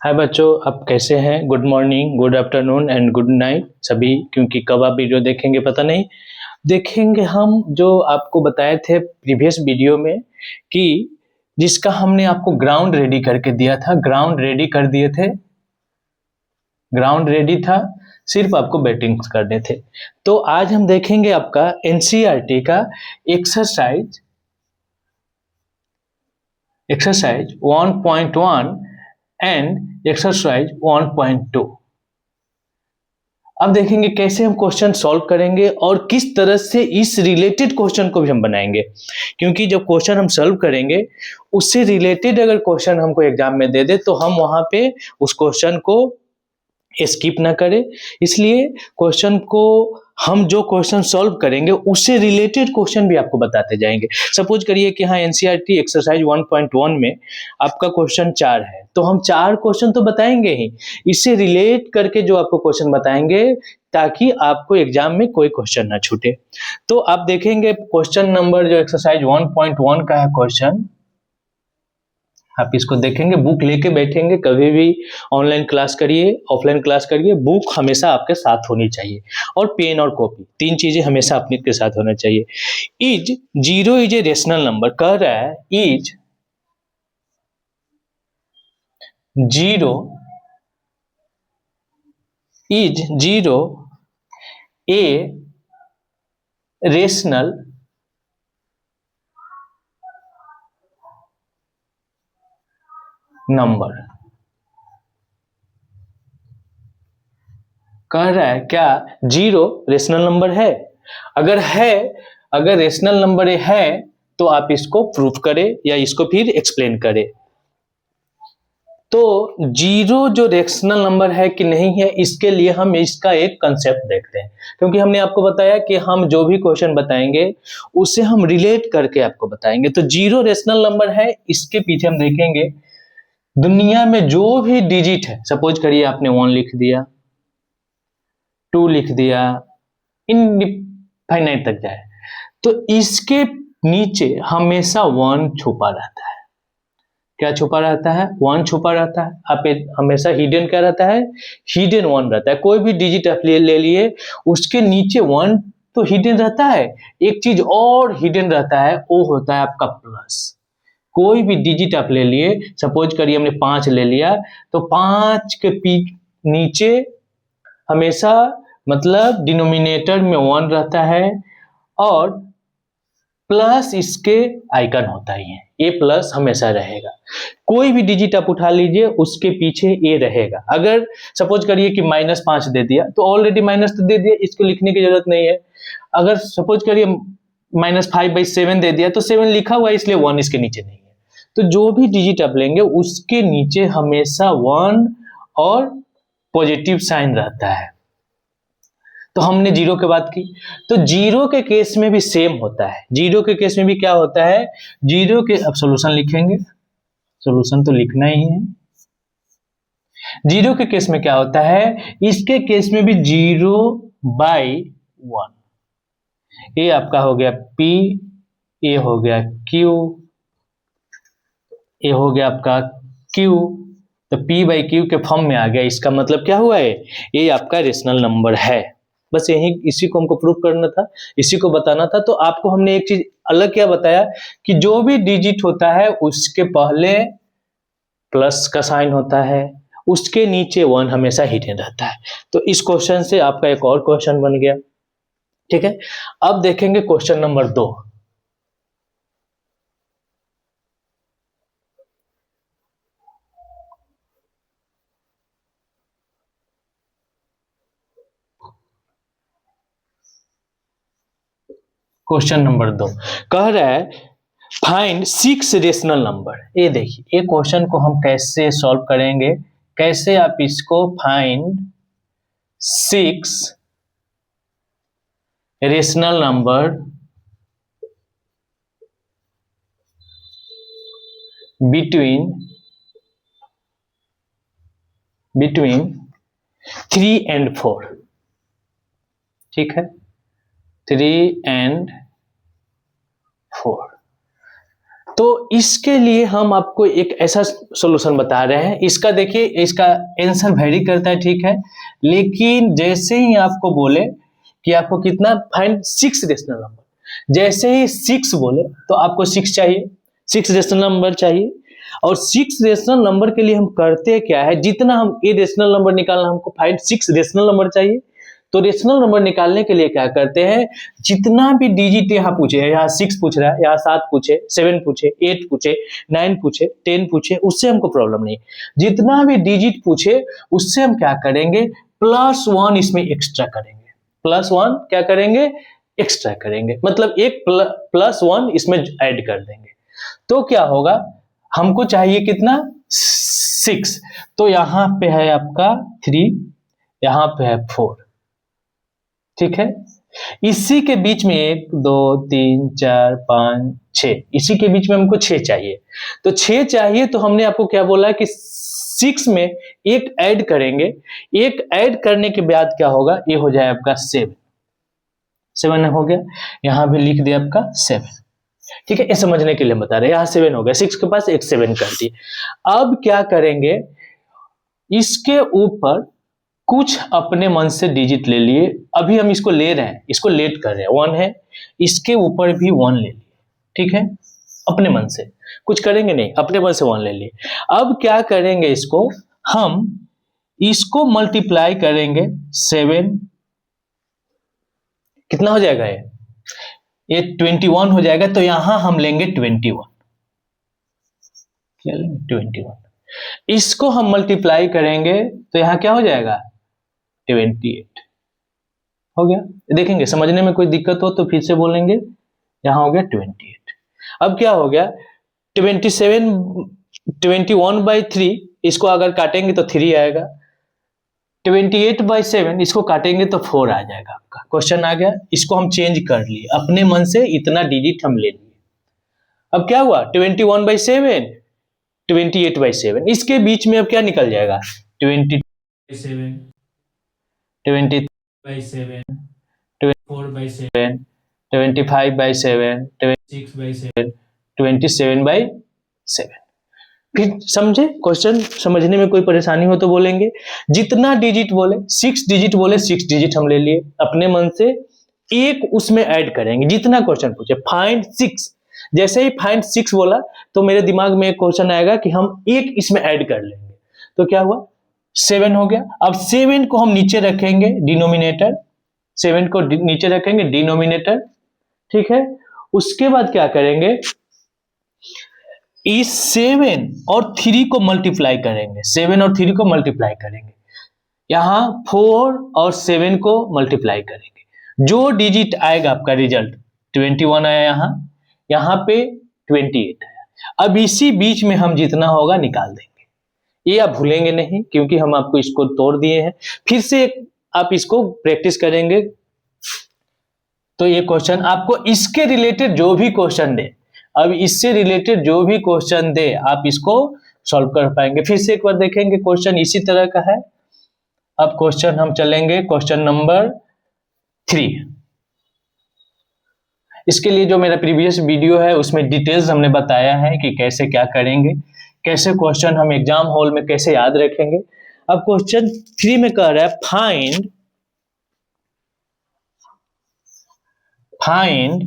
हाय बच्चों, आप कैसे हैं? Good morning, good afternoon and good night सभी, क्योंकि कब आप वीडियो देखेंगे पता नहीं। देखेंगे हम जो आपको बताए थे प्रीवियस वीडियो में कि जिसका हमने आपको ग्राउंड रेडी करके दिया था, ग्राउंड रेडी कर दिए थे, ग्राउंड रेडी था, सिर्फ आपको बैटिंग करने थे। तो आज हम देखेंगे आपका एनसीईआरटी का एक्सरसाइज 1.1 एंड एक्सरसाइज 1.2। अब देखेंगे कैसे हम क्वेश्चन सॉल्व करेंगे और किस तरह से इस रिलेटेड क्वेश्चन को भी हम बनाएंगे, क्योंकि जब क्वेश्चन हम सॉल्व करेंगे उससे रिलेटेड अगर क्वेश्चन हमको एग्जाम में दे दे तो हम वहां पे उस क्वेश्चन को स्किप ना करें। इसलिए क्वेश्चन को हम जो क्वेश्चन सॉल्व करेंगे उससे रिलेटेड क्वेश्चन भी आपको बताते जाएंगे। सपोज करिए कि हाँ एनसीईआरटी एक्सरसाइज 1.1 में आपका क्वेश्चन 4 है, तो हम 4 क्वेश्चन तो बताएंगे ही, इससे रिलेट करके जो आपको क्वेश्चन बताएंगे ताकि आपको एग्जाम में कोई क्वेश्चन ना छूटे। तो आप देखेंगे क्वेश्चन नंबर जो एक्सरसाइज 1.1 का है क्वेश्चन, आप इसको देखेंगे, बुक लेके बैठेंगे। कभी भी ऑनलाइन क्लास करिए, ऑफलाइन क्लास करिए, बुक हमेशा आपके साथ होनी चाहिए और पेन और कॉपी, 3 चीजें हमेशा अपने के साथ होना चाहिए। Is 0 is a rational number, कह रहा है इज 0 ए रेशनल नंबर। कह रहा है क्या 0 रेशनल नंबर है? अगर रेशनल नंबर है तो आप इसको प्रूफ करें या इसको फिर एक्सप्लेन करें। तो 0 जो रेशनल नंबर है कि नहीं है, इसके लिए हम इसका एक कंसेप्ट देखते हैं, क्योंकि हमने आपको बताया कि हम जो भी क्वेश्चन बताएंगे उससे हम रिलेट करके आपको बताएंगे। तो 0 रेशनल नंबर है, इसके पीछे हम देखेंगे दुनिया में जो भी डिजिट है, सपोज करिए आपने 1 लिख दिया, 2 लिख दिया, इनफाइनाइट तक जाए, तो इसके नीचे हमेशा 1 छुपा रहता है। क्या छुपा रहता है? 1 छुपा रहता है। आप हमेशा हिडन क्या रहता है? हिडन 1 रहता है। कोई भी डिजिट आप ले लिए, उसके नीचे 1 तो हिडन रहता है, एक चीज और हिडन रहता है, वो होता है आपका प्लस। कोई भी डिजिट आप ले लिए, सपोज करिए हमने 5 ले लिया, तो 5 के नीचे हमेशा मतलब डिनोमिनेटर में 1 रहता है और प्लस इसके आइकन होता ही है, ए प्लस हमेशा रहेगा। कोई भी डिजिट आप उठा लीजिए, उसके पीछे ए रहेगा। अगर सपोज करिए कि -5 दे दिया, तो ऑलरेडी माइनस तो दे दिया, इसको लिखने की जरूरत नहीं है। अगर सपोज करिए -5/7 दे दिया, तो 7 लिखा हुआ है, इसलिए 1 इसके नीचे नहीं है। तो जो भी डिजिट आप लेंगे उसके नीचे हमेशा 1 और पॉजिटिव साइन रहता है। तो हमने 0 की बात की, तो 0 के केस में भी सेम होता है। 0 के केस में भी क्या होता है? 0 के, अब सॉल्यूशन लिखेंगे, सॉल्यूशन तो लिखना ही है। 0 के केस में क्या होता है? इसके केस में भी 0/1। ये आपका हो गया P, ये हो गया Q, ये हो गया आपका Q, तो P/Q के फॉर्म में आ गया। इसका मतलब क्या हुआ है? ये आपका रेशनल नंबर है। बस यही, इसी को हमको प्रूव करना था, इसी को बताना था। तो आपको हमने एक चीज अलग क्या बताया कि जो भी डिजिट होता है उसके पहले प्लस का साइन होता है, उसके नीचे 1 हमेशा हिडन रहता है। तो इस क्वेश्चन से आपका एक और क्वेश्चन बन गया। ठीक है, अब देखेंगे क्वेश्चन नंबर 2। क्वेश्चन नंबर 2 कह रहा है फाइंड 6 रेशनल नंबर। ये देखिए, ये क्वेश्चन को हम कैसे सॉल्व करेंगे, कैसे आप इसको find 6 rational number between 3 and 4। ठीक है, 3 and 4। तो इसके लिए हम आपको एक ऐसा सॉल्यूशन बता रहे हैं। इसका देखिए, इसका आंसर वेरी करता है, ठीक है, लेकिन जैसे ही आपको बोले कि आपको कितना फाइंड 6 रेशनल नंबर, जैसे ही 6 बोले तो आपको 6 चाहिए, 6 रेशनल नंबर चाहिए। और 6 रेशनल नंबर के लिए हम करते क्या है, जितना हम ए रेशनल नंबर निकालना, हमको फाइंड 6 रेशनल नंबर चाहिए। तो रेशनल नंबर निकालने के लिए क्या करते हैं, जितना भी डिजिट यहाँ पूछे, यहाँ 6 पूछ रहा है, यहाँ 7 पूछे, 7 पूछे, 8 पूछे, 9 पूछे, 10 पूछे, उससे हमको प्रॉब्लम नहीं। जितना भी डिजिट पूछे उससे हम क्या करेंगे, +1 इसमें एक्स्ट्रा करेंगे, +1 क्या करेंगे, एक्स्ट्रा करेंगे, मतलब एक +1 इसमें ऐड कर देंगे। तो क्या होगा, हमको चाहिए कितना, 6, तो यहाँ पे है आपका 3, यहाँ पे है 4, ठीक है। इसी के बीच में 1 2 3 4 5 6, इसी के बीच में हमको 6 चाहिए। तो 6 चाहिए तो हमने आपको क्या बोला कि 6 में एक ऐड करेंगे, एक ऐड करने के बाद क्या होगा, ये हो जाए आपका 7, 7 हो गया, यहां भी लिख दिया आपका 7, ठीक है। ये समझने के लिए बता रहे हैं, यहाँ 7 हो गया, 6 के पास एक 7 कर दिए। अब क्या करेंगे, इसके ऊपर कुछ अपने मन से डिजिट ले लिए, अभी हम इसको ले रहे हैं, इसको लेट कर रहे हैं, 1 है, इसके ऊपर भी 1 ले लिए, ठीक है, अपने मन से कुछ करेंगे नहीं, अपने मन से 1 ले लिए। अब क्या करेंगे, इसको हम इसको मल्टीप्लाई करेंगे 7, कितना हो जाएगा, ये 21 हो जाएगा। तो यहां हम लेंगे 21, क्या लेंगे, 21। इसको हम मल्टीप्लाई करेंगे तो यहां क्या हो जाएगा, 28 हो गया। देखेंगे समझने में कोई दिक्कत हो तो फिर से बोलेंगे, यहां हो गया 28। अब क्या हो गया, 27, 21/3, इसको अगर काटेंगे तो 3 आएगा, 28/7 इसको काटेंगे तो 4 आ जाएगा। आपका क्वेश्चन आ गया, इसको हम चेंज कर लिए, अपने मन से इतना डिजिट हम ले लिए। अब क्या हुआ, 21/7, 28/7, इसके बीच में अब क्या निकल जाएगा, 20/7, 20/7, 24/7, 25/7, 26/7, 27/7। फिर समझे, क्वेश्चन समझने में कोई परेशानी हो तो बोलेंगे। जितना डिजिट बोले, 6 डिजिट बोले, 6 डिजिट हम ले लिए, अपने मन से एक उसमें ऐड करेंगे, जितना क्वेश्चन पूछे फाइंड 6। जैसे ही फाइंड 6 बोला तो मेरे दिमाग में एक क्वेश्चन आएगा कि हम एक इसमें ऐड कर लेंगे। तो क्या हुआ, 7 हो गया। अब 7 को हम नीचे रखेंगे डिनोमिनेटर, 7 को नीचे रखेंगे डिनोमिनेटर, ठीक है। उसके बाद क्या करेंगे, इस 7 और 3 को मल्टीप्लाई करेंगे, 7 और 3 को मल्टीप्लाई करेंगे, यहां 4 और 7 को मल्टीप्लाई करेंगे, जो डिजिट आएगा आपका रिजल्ट 21 आया, यहां पे 28 आया। अब इसी बीच में हम जितना होगा निकाल देंगे, ये आप भूलेंगे नहीं क्योंकि हम आपको इसको तोड़ दिए हैं। फिर से आप इसको प्रैक्टिस करेंगे तो ये क्वेश्चन आपको इसके रिलेटेड जो भी क्वेश्चन दे, अब इससे रिलेटेड जो भी क्वेश्चन दे आप इसको सॉल्व कर पाएंगे। फिर से एक बार देखेंगे, क्वेश्चन इसी तरह का है। अब क्वेश्चन हम चलेंगे क्वेश्चन नंबर 3। इसके लिए जो मेरा प्रीवियस वीडियो है उसमें डिटेल्स हमने बताया है कि कैसे क्या करेंगे, कैसे क्वेश्चन हम एग्जाम हॉल में कैसे याद रखेंगे। अब क्वेश्चन 3 में कह रहा है फाइंड 5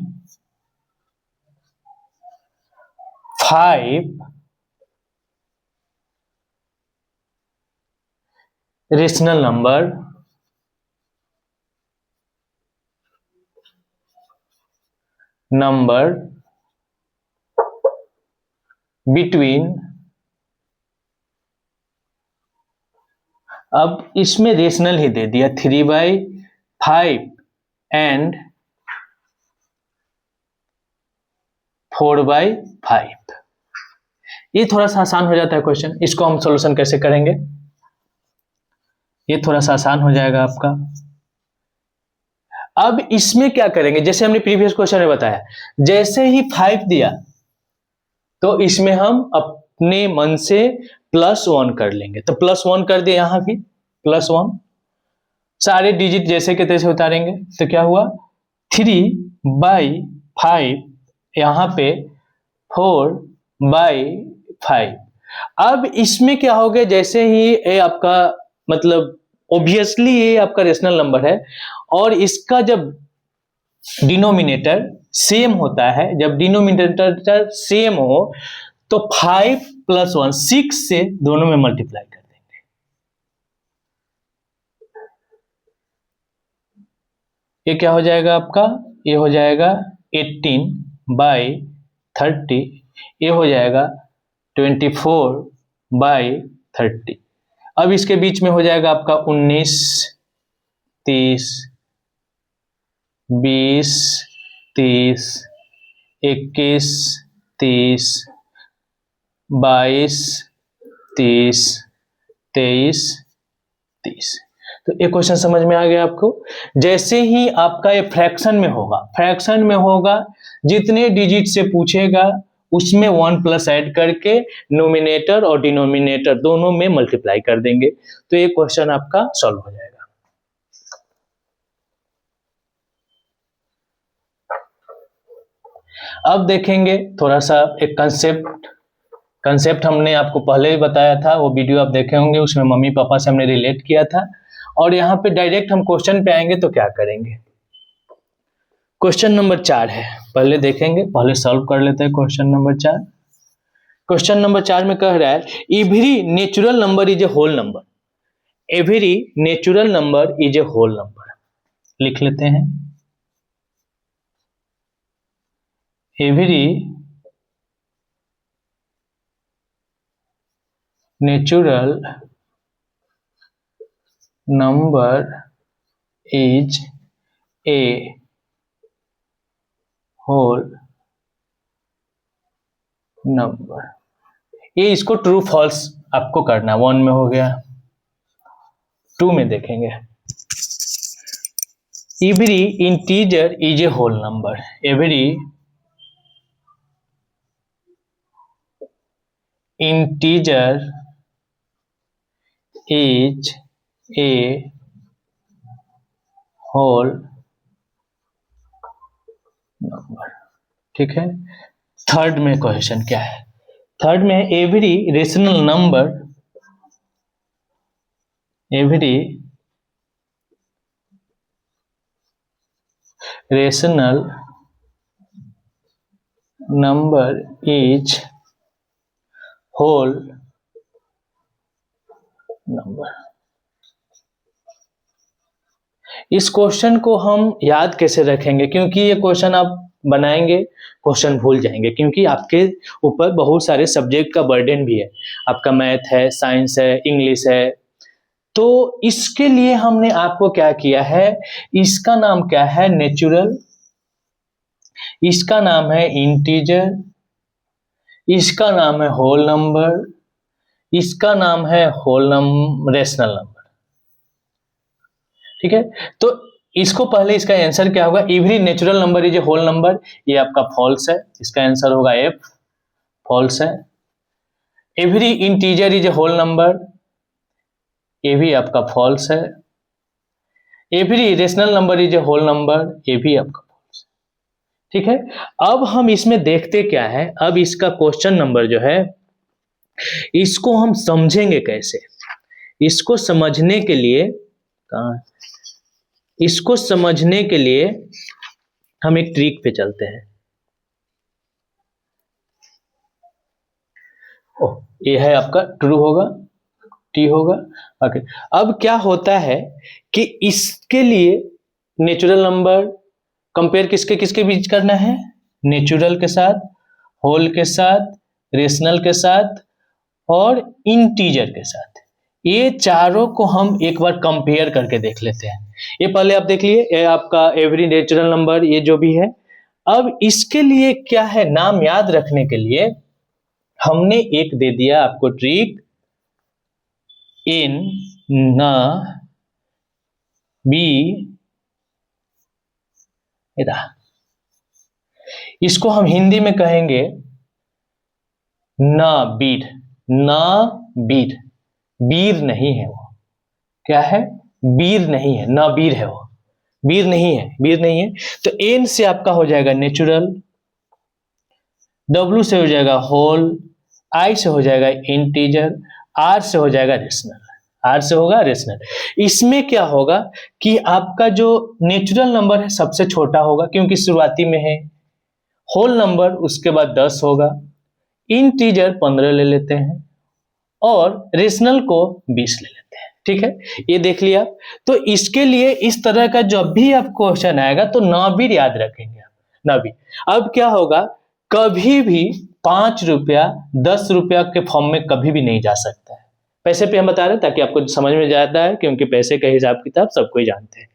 रेशनल नंबर बिटवीन, अब इसमें रेशनल ही दे दिया, 3/5 एंड 4/5। ये थोड़ा सा आसान हो जाता है क्वेश्चन, इसको हम सॉल्यूशन कैसे करेंगे, ये थोड़ा सा आसान हो जाएगा आपका। अब इसमें क्या करेंगे, जैसे हमने प्रीवियस क्वेश्चन में बताया, जैसे ही 5 दिया तो इसमें हम अपने मन से +1 कर लेंगे, तो +1 कर दिया, यहां भी +1, सारे डिजिट जैसे के तैसे उतारेंगे। तो क्या हुआ, 3/5, यहां पे 4/5। अब इसमें क्या हो गया, जैसे ही ये आपका मतलब ऑब्वियसली ये आपका रेशनल नंबर है और इसका जब डिनोमिनेटर सेम होता है, जब डिनोमिनेटर सेम हो तो 5 + 1 6 से दोनों में मल्टीप्लाई कर देंगे। ये क्या हो जाएगा आपका, ये हो जाएगा 18/30, ये हो जाएगा 24/30। अब इसके बीच में हो जाएगा आपका 19, 30, 20, 30, 21, 30, 22, 30, 23, 30। तो ये क्वेश्चन समझ में आ गया आपको। जैसे ही आपका ये फ्रैक्शन में होगा, जितने डिजिट से पूछेगा उसमें 1+ ऐड करके नोमिनेटर और डिनोमिनेटर दोनों में मल्टीप्लाई कर देंगे, तो ये क्वेश्चन आपका सॉल्व हो जाएगा। अब देखेंगे थोड़ा सा एक कंसेप्ट हमने आपको पहले ही बताया था, वो वीडियो आप देखे होंगे, उसमें मम्मी पापा से हमने रिलेट किया था। और यहाँ पे डायरेक्ट हम क्वेश्चन पे आएंगे तो क्या करेंगे। क्वेश्चन नंबर 4 है, पहले देखेंगे, पहले सॉल्व कर लेते हैं क्वेश्चन नंबर 4। क्वेश्चन नंबर 4 में कह रहा है every natural number is a whole number. Every natural number is a whole number, लिख लेते हैं। Every natural number is a whole number. ये इसको ट्रू फॉल्स आपको करना, 1 में हो गया। 2 में देखेंगे every integer is a whole number. Every integer is a whole number, ठीक है। थर्ड में क्वेश्चन क्या है, थर्ड में every rational number, every rational number is whole number. इस क्वेश्चन को हम याद कैसे रखेंगे, क्योंकि ये क्वेश्चन आप बनाएंगे क्वेश्चन भूल जाएंगे, क्योंकि आपके ऊपर बहुत सारे सब्जेक्ट का बर्डन भी है, आपका मैथ है, साइंस है, इंग्लिश है। तो इसके लिए हमने आपको क्या किया है, इसका नाम क्या है नेचुरल, इसका नाम है इंटीजर, इसका नाम है होल नंबर, इसका नाम है रेशनल नंबर, ठीक है। तो इसको पहले इसका आंसर क्या होगा, every natural number is a whole number, ये आपका फॉल्स है, इसका आंसर होगा एफ, फॉल्स है। Every integer is a whole number, ये भी आपका फॉल्स है। Every rational number is a whole number, ये भी आपका फॉल्स है, ठीक है। अब हम इसमें देखते क्या है, अब इसका क्वेश्चन नंबर जो है इसको हम समझेंगे कैसे। इसको समझने के लिए इसको समझने के लिए हम एक ट्रिक पे चलते हैं। ये है आपका ट्रू होगा, टी होगा, ओके। अब क्या होता है कि इसके लिए नेचुरल नंबर कंपेयर किसके किसके बीच करना है, नेचुरल के साथ, होल के साथ, रेशनल के साथ और इंटीजर के साथ। ये चारों को हम एक बार कंपेयर करके देख लेते हैं। ये पहले आप देख लिए, ये आपका एवरी नेचुरल नंबर, ये जो भी है। अब इसके लिए क्या है, नाम याद रखने के लिए हमने एक दे दिया आपको ट्रिक, इन ना बी, इसको हम हिंदी में कहेंगे ना बीर, ना बीर, बीर नहीं है वो, क्या है, बीर नहीं है, ना बीर है वो, बीर नहीं है, बीर नहीं है। तो एन से आपका हो जाएगा नेचुरल, W से हो जाएगा होल, I से हो जाएगा इंटीजर, R से हो जाएगा रेशनल। R से होगा रेशनल। इसमें क्या होगा कि आपका जो नेचुरल नंबर है सबसे छोटा होगा क्योंकि शुरुआती में है, होल नंबर उसके बाद 10 होगा, इंटीजर 15 ले लेते हैं और रेशनल को 20 ले लेते हैं। ठीक है, ये देख लिया। तो इसके लिए इस तरह का जब भी आप क्वेश्चन आएगा तो नाभिर याद रखेंगे आप, नाभिर। अब क्या होगा, कभी भी 5 रुपया 10 रुपया के फॉर्म में कभी भी नहीं जा सकता है। पैसे पे हम बता रहे हैं ताकि आपको समझ में जाता है, क्योंकि पैसे का हिसाब किताब सबको ही जानते हैं।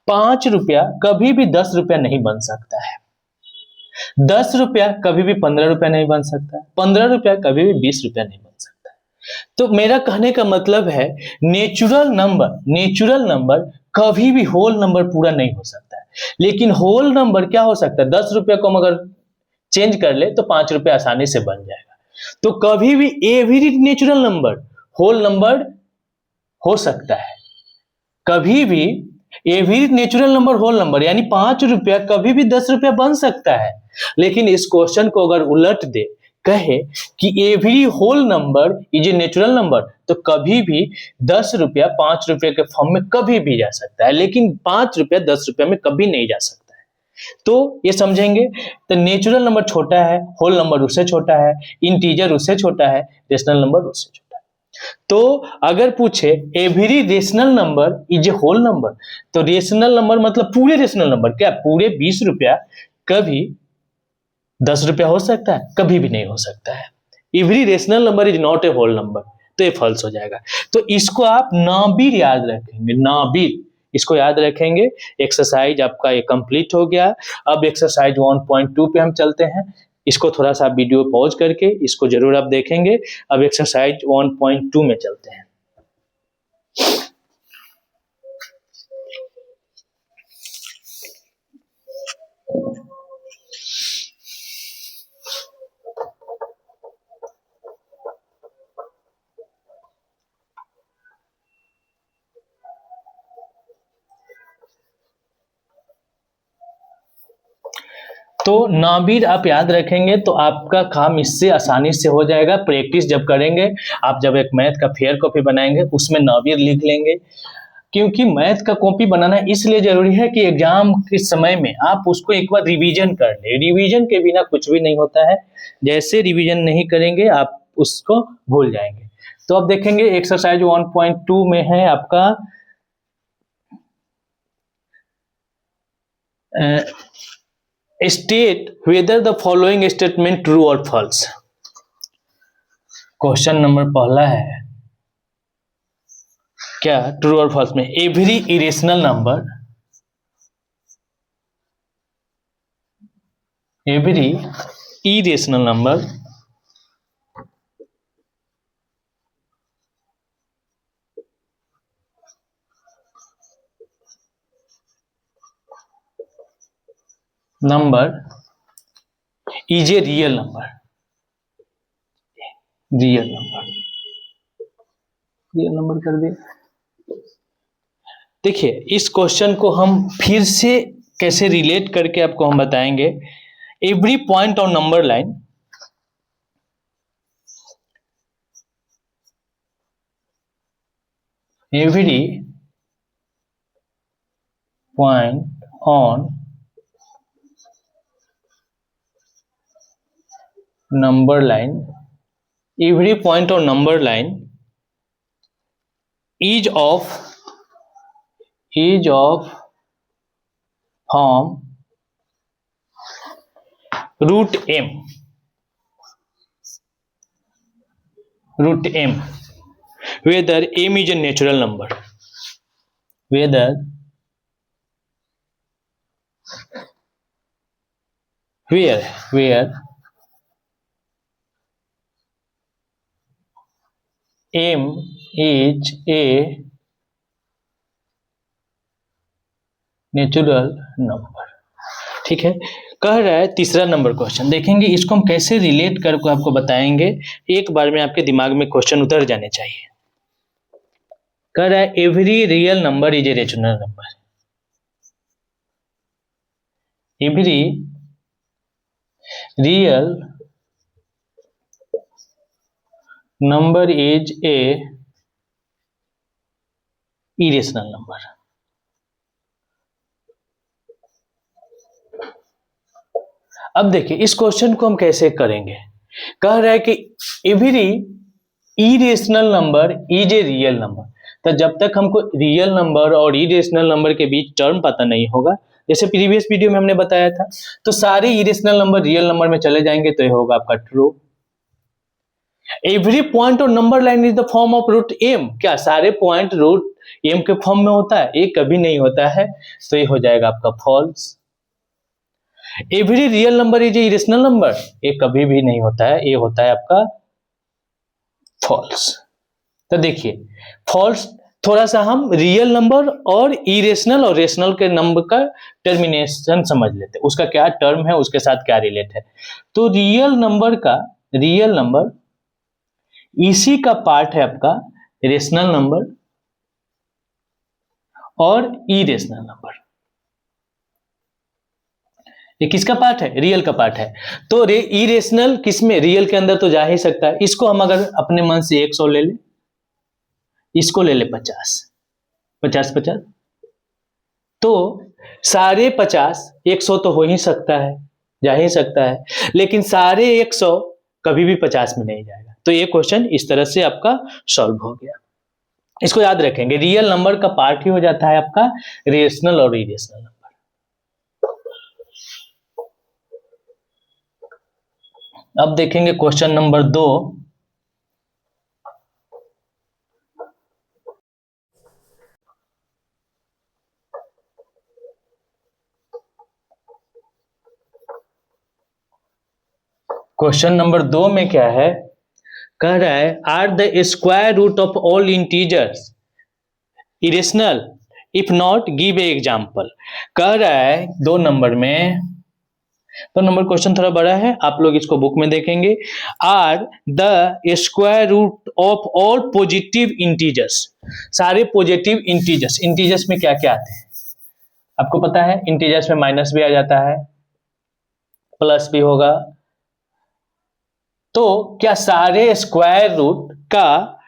5 रुपया कभी भी 10 रुपया नहीं बन सकता है, 10 रुपया कभी भी 15 रुपया नहीं बन सकता है, 15 रुपया कभी भी 20 रुपया नहीं बन सकता है। तो मेरा कहने का मतलब है नेचुरल नंबर कभी भी होल नंबर पूरा नहीं हो सकता है, लेकिन होल नंबर क्या हो सकता है, 10 रुपया को हम अगर चेंज कर ले तो 5 रुपया आसानी से बन जाएगा। तो कभी भी every natural number whole number हो सकता है, कभी भी every natural number whole number, यानी 5 रुपया कभी भी 10 रुपया बन सकता है। लेकिन इस क्वेश्चन को अगर उलट दे, कहे कि every whole number is a natural number, तो कभी भी 10 रुपया 5 रुपया के फॉर्म में कभी भी जा सकता है, लेकिन 5 रुपया 10 रुपया में कभी नहीं जा सकता है। तो ये समझेंगे, तो नेचुरल नंबर छोटा है, होल नंबर उससे छोटा है, इंटीजर उससे छोटा है, रेशनल नंबर उससे छोटा है। तो अगर पूछे every rational number is a whole number, तो रेशनल नंबर मतलब पूरे रेशनल नंबर, क्या पूरे 20 रुपया कभी 10 रुपया हो सकता है, कभी भी नहीं हो सकता है। Every rational number is not a whole number, तो ये फॉल्स हो जाएगा। तो इसको आप नाभिर याद रखेंगे, नाभिर, इसको याद रखेंगे। एक्सरसाइज आपका ये कंप्लीट हो गया। अब एक्सरसाइज 1.2 पे हम चलते हैं। इसको थोड़ा सा वीडियो पॉज करके इसको जरूर आप देखेंगे। अब एक्सरसाइज 1.2 में चलते हैं। तो नाभिर आप याद रखेंगे तो आपका काम इससे आसानी से हो जाएगा। प्रैक्टिस जब करेंगे, आप जब एक मैथ का फेयर कॉपी बनाएंगे उसमें नाभिर लिख लेंगे, क्योंकि मैथ का कॉपी बनाना इसलिए जरूरी है कि एग्जाम के समय में आप उसको एक बार रिवीजन कर ले। रिवीजन के बिना कुछ भी नहीं होता है, जैसे रिवीजन नहीं करेंगे आप उसको भूल जाएंगे। तो अब देखेंगे एक्सरसाइज 1.2 में है आपका state whether the following statement true और फॉल्स। क्वेश्चन नंबर पहला है क्या, ट्रू और फॉल्स में every irrational number, every irrational number number is a real number, real number कर दिए। देखिए इस क्वेश्चन को हम फिर से कैसे रिलेट करके आपको हम बताएंगे। Every point on number line, every point on number line, every point on number line is of form root m, whether m is a natural number, whether where m is a natural number. ठीक है, कह रहा है तीसरा number question, देखेंगे इसको हम कैसे रिलेट करके आपको बताएंगे। एक बार में आपके दिमाग में क्वेश्चन उतर जाने चाहिए। कह रहा है every real number is a rational number, every real number is a irrational number. अब देखिए इस क्वेश्चन को हम कैसे करेंगे। कह रहा है कि every irrational number is a real number. तो जब तक हमको रियल नंबर और इरेशनल नंबर के बीच टर्म पता नहीं होगा, जैसे प्रीवियस वीडियो में हमने बताया था, तो सारे इरेशनल नंबर रियल नंबर में चले जाएंगे तो ये होगा आपका ट्रू। एवरी पॉइंट और number line is the form of root m. क्या सारे पॉइंट रूट एम के फॉर्म में होता है? ये कभी नहीं होता है, तो ये हो जाएगा आपका false. Every real number is a irrational number, ये कभी भी नहीं होता है, ये होता है आपका फॉल्स। तो देखिए फॉल्स, थोड़ा सा हम रियल नंबर और इरेशनल और रेशनल के नंबर का टर्मिनेशन समझ लेते हैं, उसका क्या टर्म है, उसके साथ क्या रिलेट है। तो रियल नंबर इसी का पार्ट है आपका रेशनल नंबर और इरेशनल नंबर। ये किसका पार्ट है? रियल का पार्ट है। तो इरेशनल किसमें? रियल के अंदर तो जा ही सकता है। इसको हम अगर अपने मन से 100 ले ले, इसको ले ले 50, तो सारे 50 100 तो हो ही सकता है, जा ही सकता है, लेकिन सारे 100 कभी भी 50 में नहीं जाएगा। तो ये क्वेश्चन इस तरह से आपका सॉल्व हो गया। इसको याद रखेंगे, रियल नंबर का पार्ट ही हो जाता है आपका रेशनल और इरेशनल नंबर। अब देखेंगे क्वेश्चन नंबर 2। क्वेश्चन नंबर 2 में क्या है? कह रहा है are the square root of all integers irrational, if not give a example. कह रहा है 2 नंबर में, तो नंबर क्वेश्चन थोड़ा बड़ा है, आप लोग इसको बुक में देखेंगे। Are the square root of all positive integers, सारे पॉजिटिव इंटीजर्स में क्या क्या आते हैं आपको पता है? इंटीजर्स में माइनस भी आ जाता है, प्लस भी होगा। तो क्या सारे स्क्वायर रूट का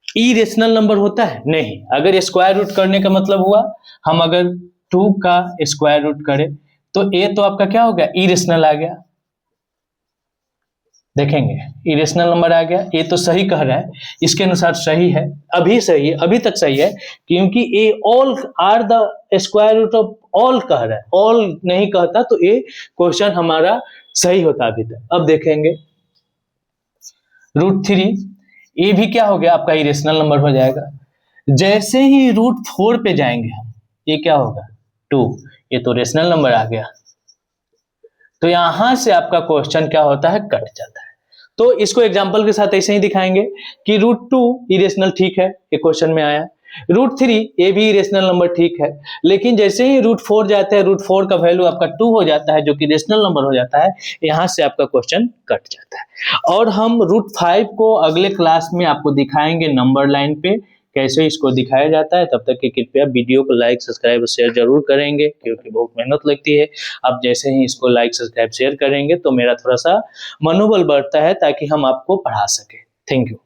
इरेशनल नंबर होता है? नहीं। अगर स्क्वायर रूट करने का मतलब हुआ, हम अगर 2 का स्क्वायर रूट करें तो ए तो आपका क्या हो गया? इरेशनल आ गया। देखेंगे इरेशनल नंबर आ गया, ये तो सही कह रहा है, इसके अनुसार सही है, अभी सही है, अभी तक सही है, क्योंकि A all are the square root of all कह रहा है, ऑल नहीं कहता तो ये क्वेश्चन हमारा सही होता अभी तक। अब देखेंगे √3, ये भी क्या हो गया? आपका इरेशनल नंबर हो जाएगा। जैसे ही √4 पे जाएंगे हम, ये क्या होगा? 2, ये तो रेशनल नंबर आ गया। तो यहां से आपका क्वेश्चन क्या होता है? कट जाता है। तो इसको एग्जांपल के साथ ऐसे ही दिखाएंगे कि √2 इरेशनल ठीक है, ये क्वेश्चन में आया। √3 ये भी इरेशनल नंबर ठीक है, लेकिन जैसे ही √4 जाते हैं, √4 का वैल्यू आपका 2 हो जाता है, जो कि रेशनल नंबर हो जाता है, यहां से आपका क्वेश्चन कट जाता है। और हम √5 को अगले क्लास में आपको दिखाएंगे नंबर लाइन पे कैसे इसको दिखाया जाता है। तब तक के कृपया वीडियो को लाइक सब्सक्राइब और शेयर जरूर करेंगे, क्योंकि बहुत मेहनत लगती है। आप जैसे ही इसको लाइक सब्सक्राइब शेयर करेंगे तो मेरा थोड़ा सा मनोबल बढ़ता है, ताकि हम आपको पढ़ा सके। Thank you.